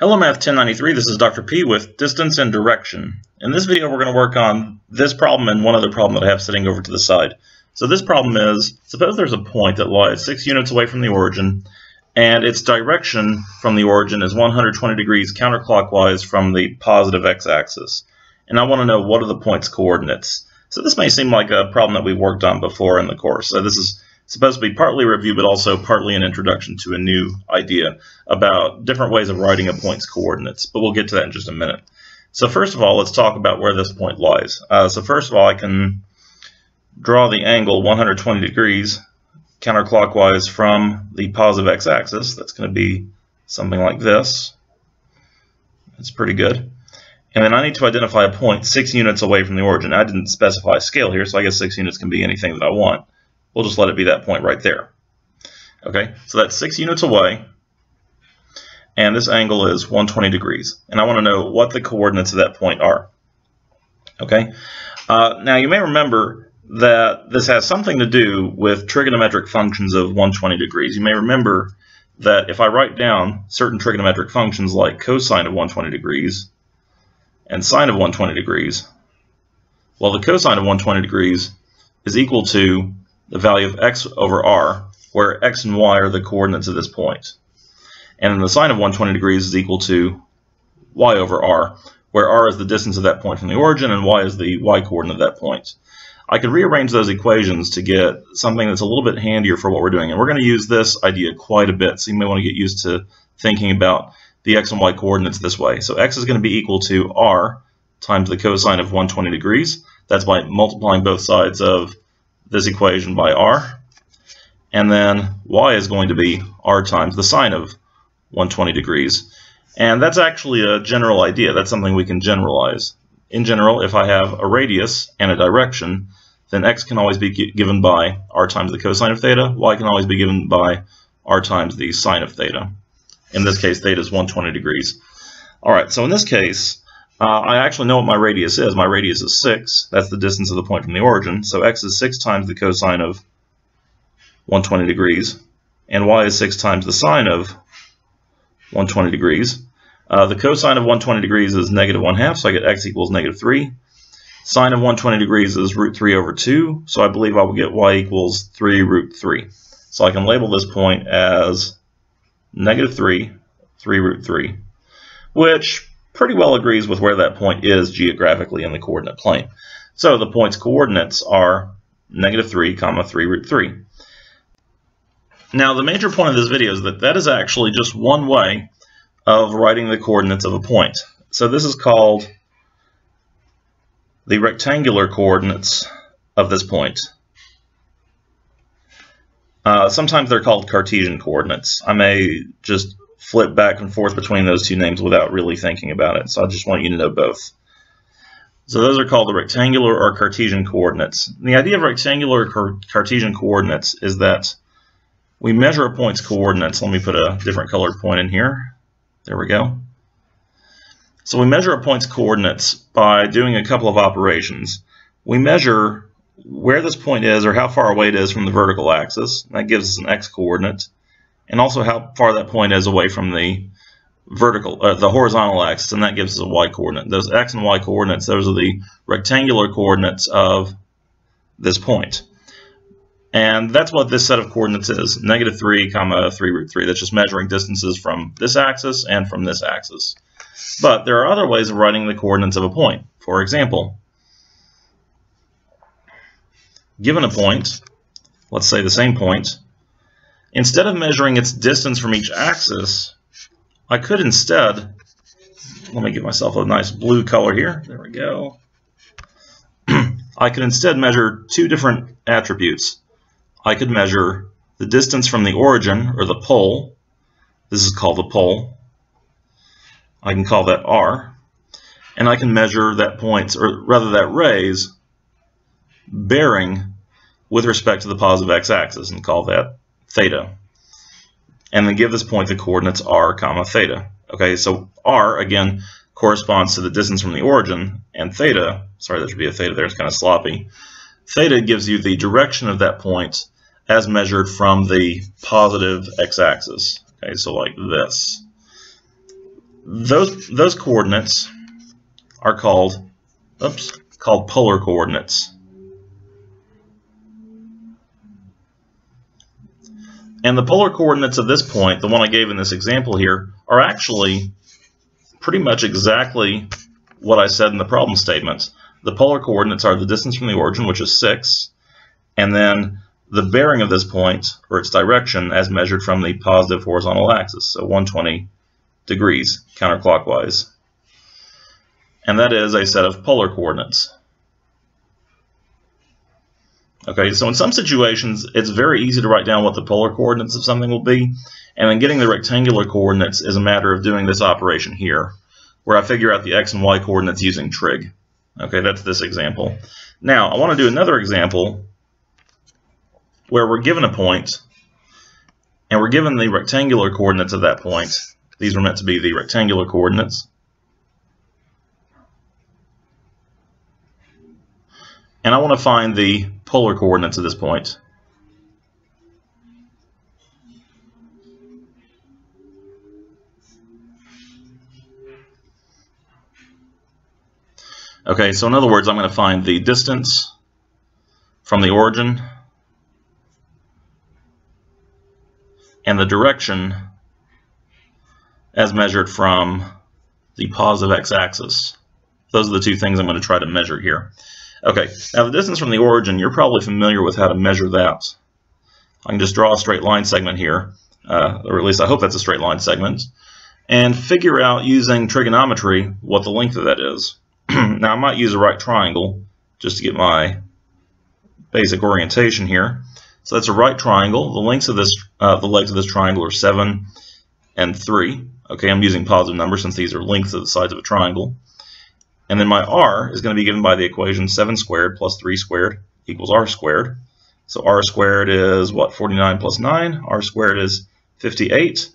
Hello Math 1093, this is Dr. P with distance and direction. In this video we're going to work on this problem and one other problem that I have sitting over to the side. So this problem is, suppose there's a point that lies 6 units away from the origin and its direction from the origin is 120 degrees counterclockwise from the positive x-axis. And I want to know what are the point's coordinates. So this may seem like a problem that we've worked on before in the course. So this is supposed to be partly a review, but also partly an introduction to a new idea about different ways of writing a point's coordinates. But we'll get to that in just a minute. So first of all, let's talk about where this point lies. So first of all, I can draw the angle 120 degrees counterclockwise from the positive x-axis. That's going to be something like this. That's pretty good. And then I need to identify a point 6 units away from the origin. I didn't specify a scale here, so I guess 6 units can be anything that I want. We'll just let it be that point right there. Okay, so that's 6 units away, and this angle is 120 degrees. And I want to know what the coordinates of that point are. Okay, now you may remember that this has something to do with trigonometric functions of 120 degrees. You may remember that if I write down certain trigonometric functions like cosine of 120 degrees and sine of 120 degrees, well, the cosine of 120 degrees is equal to the value of x over r, where x and y are the coordinates of this point. And then the sine of 120 degrees is equal to y over r, where r is the distance of that point from the origin and y is the y coordinate of that point. I could rearrange those equations to get something that's a little bit handier for what we're doing. And we're going to use this idea quite a bit, so you may want to get used to thinking about the x and y coordinates this way. So x is going to be equal to r times the cosine of 120 degrees. That's by multiplying both sides of this equation by r, and then y is going to be r times the sine of 120 degrees. And that's actually a general idea. That's something we can generalize. In general, if I have a radius and a direction, then x can always be given by r times the cosine of theta, y can always be given by r times the sine of theta. In this case, theta is 120 degrees. Alright, so in this case, I actually know what my radius is. My radius is 6. That's the distance of the point from the origin. So x is 6 times the cosine of 120 degrees. And y is 6 times the sine of 120 degrees. The cosine of 120 degrees is negative 1/2, so I get x equals negative 3. Sine of 120 degrees is root 3 over 2, so I believe I will get y equals 3 root 3. So I can label this point as negative 3 root 3, which pretty well agrees with where that point is geographically in the coordinate plane. So the point's coordinates are negative 3, 3 root 3. Now the major point of this video is that that is actually just one way of writing the coordinates of a point. So this is called the rectangular coordinates of this point. Sometimes they're called Cartesian coordinates. I may just flip back and forth between those two names without really thinking about it, so I just want you to know both. So those are called the rectangular or Cartesian coordinates. And the idea of rectangular or Cartesian coordinates is that we measure a point's coordinates. Let me put a different colored point in here. There we go. So we measure a point's coordinates by doing a couple of operations. We measure where this point is, or how far away it is from the vertical axis. That gives us an x-coordinate. And also how far that point is away from the the horizontal axis, and that gives us a y-coordinate. Those x and y coordinates, those are the rectangular coordinates of this point. And that's what this set of coordinates is, negative 3, 3 root 3. That's just measuring distances from this axis and from this axis. But there are other ways of writing the coordinates of a point. For example, given a point, let's say the same point, instead of measuring its distance from each axis, I could instead, let me get myself a nice blue color here, there we go. I could instead measure two different attributes. I could measure the distance from the origin, or the pole. This is called the pole. I can call that r. And I can measure that point's, or rather that ray's, bearing with respect to the positive x-axis and call that theta. And then give this point the coordinates r, theta. Okay, so r, again, corresponds to the distance from the origin, and theta, sorry, there should be a theta there, it's kind of sloppy. Theta gives you the direction of that point as measured from the positive x-axis. Okay, so like this. those coordinates are called polar coordinates. And the polar coordinates of this point, the one I gave in this example here, are actually pretty much exactly what I said in the problem statement. The polar coordinates are the distance from the origin, which is 6, and then the bearing of this point, or its direction, as measured from the positive horizontal axis, so 120 degrees counterclockwise. And that is a set of polar coordinates. Okay, so in some situations, it's very easy to write down what the polar coordinates of something will be, and then getting the rectangular coordinates is a matter of doing this operation here, where I figure out the x and y coordinates using trig. Okay, that's this example. Now, I want to do another example where we're given a point, and we're given the rectangular coordinates of that point. These were meant to be the rectangular coordinates. And I want to find the polar coordinates of this point. Okay, so in other words, I'm going to find the distance from the origin and the direction as measured from the positive x-axis. Those are the two things I'm going to try to measure here. Okay, now the distance from the origin, you're probably familiar with how to measure that. I can just draw a straight line segment here, or at least I hope that's a straight line segment, and figure out using trigonometry what the length of that is. Now I might use a right triangle just to get my basic orientation here. So that's a right triangle. The lengths of this, the legs of this triangle are 7 and 3. Okay, I'm using positive numbers since these are lengths of the sides of a triangle. And then my r is going to be given by the equation 7 squared plus 3 squared equals r squared. So r squared is what? 49 plus 9. R squared is 58.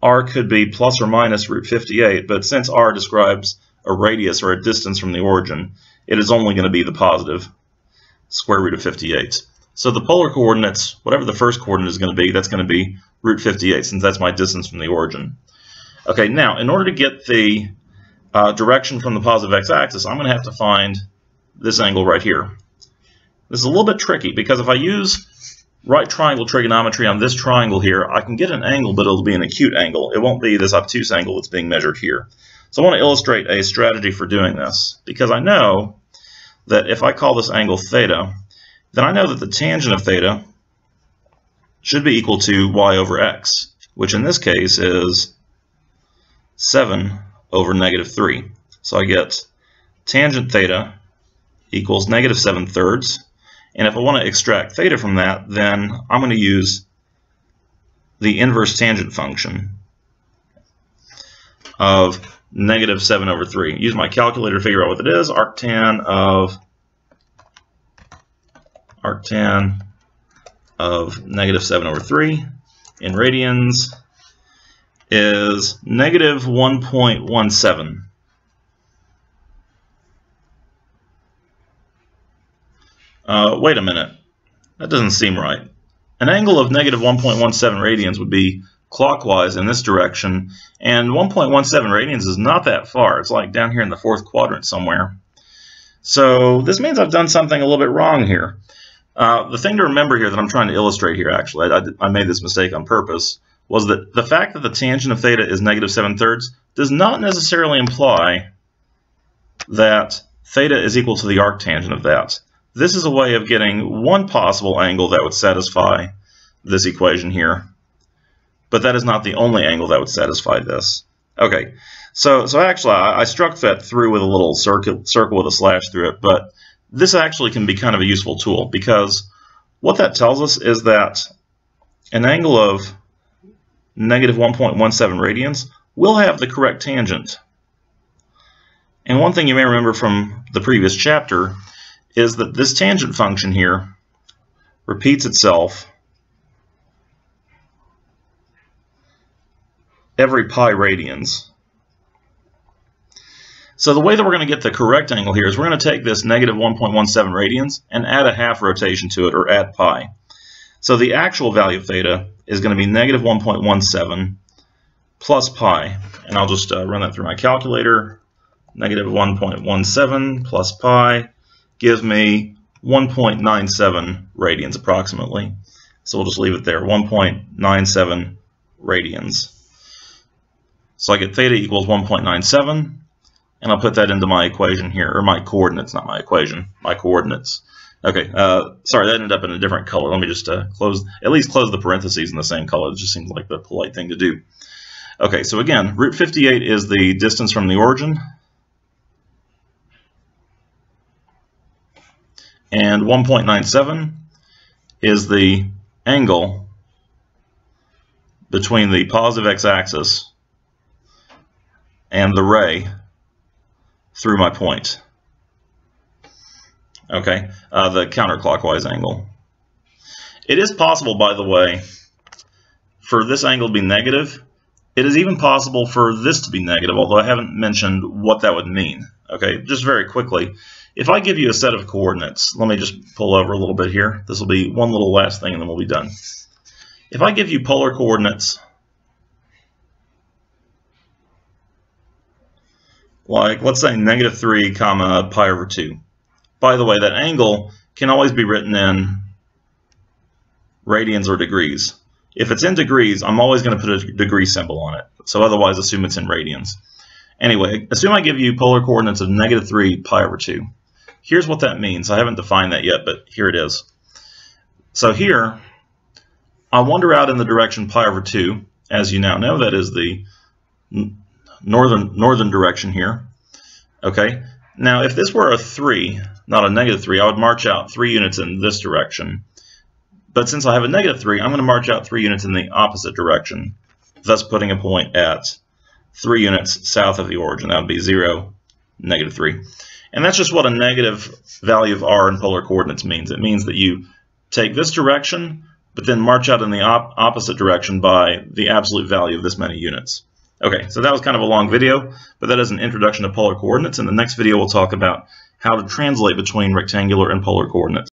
R could be plus or minus root 58, but since r describes a radius or a distance from the origin, it is only going to be the positive square root of 58. So the polar coordinates, whatever the first coordinate is going to be, that's going to be root 58, since that's my distance from the origin. Okay, now in order to get the direction from the positive x-axis, I'm going to have to find this angle right here. This is a little bit tricky because if I use right triangle trigonometry on this triangle here, I can get an angle, but it'll be an acute angle. It won't be this obtuse angle that's being measured here. So I want to illustrate a strategy for doing this, because I know that if I call this angle theta, then I know that the tangent of theta should be equal to y over x, which in this case is 7 over negative 3. So I get tangent theta equals negative 7/3. And if I want to extract theta from that, then I'm going to use the inverse tangent function of negative 7 over 3. Use my calculator to figure out what it is. Arctan of negative 7 over 3 in radians is negative 1.17. Wait a minute. That doesn't seem right. An angle of negative 1.17 radians would be clockwise in this direction, and 1.17 radians is not that far. It's like down here in the fourth quadrant somewhere. So this means I've done something a little bit wrong here. The thing to remember here that I'm trying to illustrate here, actually, I made this mistake on purpose, was that the fact that the tangent of theta is negative 7/3 does not necessarily imply that theta is equal to the arctangent of that. This is a way of getting one possible angle that would satisfy this equation here, but that is not the only angle that would satisfy this. Okay, so actually I struck that through with a little circle with a slash through it, but this actually can be kind of a useful tool, because what that tells us is that an angle of negative 1.17 radians will have the correct tangent. And one thing you may remember from the previous chapter is that this tangent function here repeats itself every pi radians. So the way that we're going to get the correct angle here is we're going to take this negative 1.17 radians and add a half rotation to it, or add pi. So the actual value of theta is going to be negative 1.17 plus pi, and I'll just run that through my calculator. Negative 1.17 plus pi gives me 1.97 radians approximately. So we'll just leave it there, 1.97 radians. So I get theta equals 1.97, and I'll put that into my equation here, or my coordinates, not my equation, my coordinates. Okay, sorry, that ended up in a different color. Let me just at least close the parentheses in the same color. It just seems like the polite thing to do. Okay, so again, root 58 is the distance from the origin, and 1.97 is the angle between the positive x-axis and the ray through my point. Okay, the counterclockwise angle. It is possible, by the way, for this angle to be negative. It is even possible for this to be negative, although I haven't mentioned what that would mean. Okay, just very quickly, if I give you a set of coordinates, let me just pull over a little bit here. This will be one little last thing and then we'll be done. If I give you polar coordinates, like let's say -3, pi over 2. By the way, that angle can always be written in radians or degrees. If it's in degrees, I'm always going to put a degree symbol on it. So otherwise, assume it's in radians. Anyway, assume I give you polar coordinates of -3 pi over 2. Here's what that means. I haven't defined that yet, but here it is. So here, I wander out in the direction pi over 2. As you now know, that is the northern direction here. Okay. Now, if this were a 3, not a -3, I would march out 3 units in this direction. But since I have a -3, I'm going to march out 3 units in the opposite direction, thus putting a point at 3 units south of the origin. That would be 0, -3. And that's just what a negative value of r in polar coordinates means. It means that you take this direction, but then march out in the opposite direction by the absolute value of this many units. Okay, so that was kind of a long video, but that is an introduction to polar coordinates. In the next video, we'll talk about how to translate between rectangular and polar coordinates.